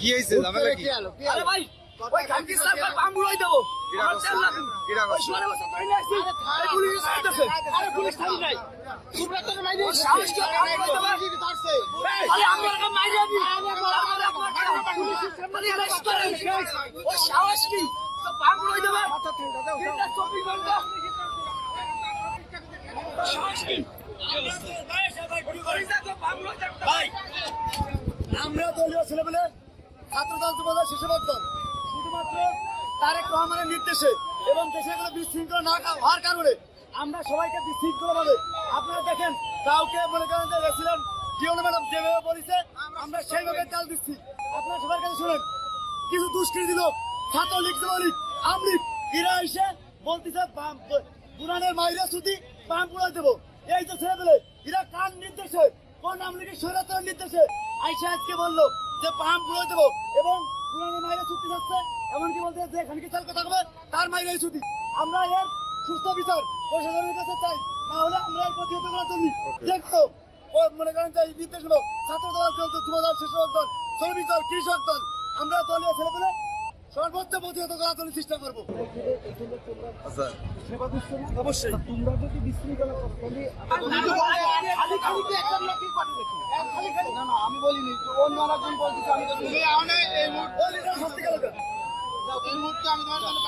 কি হয়েছে ঝামেলা কি? আরে ভাই ওই খানকি সরকার বামুড়াই দেবো আমার তেল লাগবে ওই সোয়ারে বসে কইলে আসি এই পুলিশ আইতাছে আরে পুলিশ থামি নাই তোমরা তো মাইরে সাহস কি বামুড়াই দেবে ধরছে আরে আমরা কা মাইরে দি পুলিশের সামনে অ্যারেস্ট করে ওই সাহস কি তো বামুড়াই দেবে এটা 24 ঘন্টা সাহস কি ভাই আমরা দলীয় ছেলেবেলে ছাত্রদল যুবদল শিশুবদল শুধুমাত্র তারেক রহমানের নির্দেশে এবং দেশে কোনো বিশৃঙ্খলা না হওয়ার কারণে আমরা সবাইকে বিশৃঙ্খলভাবে আপনারা দেখেন কাউকে মনে করেন যে রেসিডেন্ট জিওনা ম্যাডাম যেভাবে বলেছে আমরা সেইভাবে চাল দিচ্ছি। আপনারা সবার কাছে শুনেন, কিছু দুষ্কৃতী লোক ছাত্রলীগ যুবলীগ আমলিগ এরা এসে বলতেছে বুড়ানের মাইরা ছুটি বাম পুড়াই দেবো। এই যে ছেলেবেলে এরা কার নির্দেশে কোন আমলিগের স্বৈরাচারের নির্দেশে আইসা আজকে বললো যে পাম পুড়াই দেবো এবং পুরানের মাইরে ছুটি যাচ্ছে, এমনকি বলতে যে খানকি চাল কথা হবে তার মাইরে ছুটি। আমরা এর সুস্থ বিচার প্রশাসনের কাছে চাই, না হলে আমরা এর প্রতিহত করার জন্য দেখো মনে করেন যে নির্দেশ হলো ছাত্র দল চলছে, যুব দল, শিশু দল, শ্রমিক দল, কৃষক দল, আমরা দলীয় ছেলেপেলে সর্বোচ্চ প্রতিহত করার জন্য চেষ্টা করবো। অবশ্যই তোমরা যদি বিশৃঙ্খলা আমি বলিনি অন্য আরেকজন বলতেছি, আমি তো এই মুহূর্তে আমি তোমার জন্য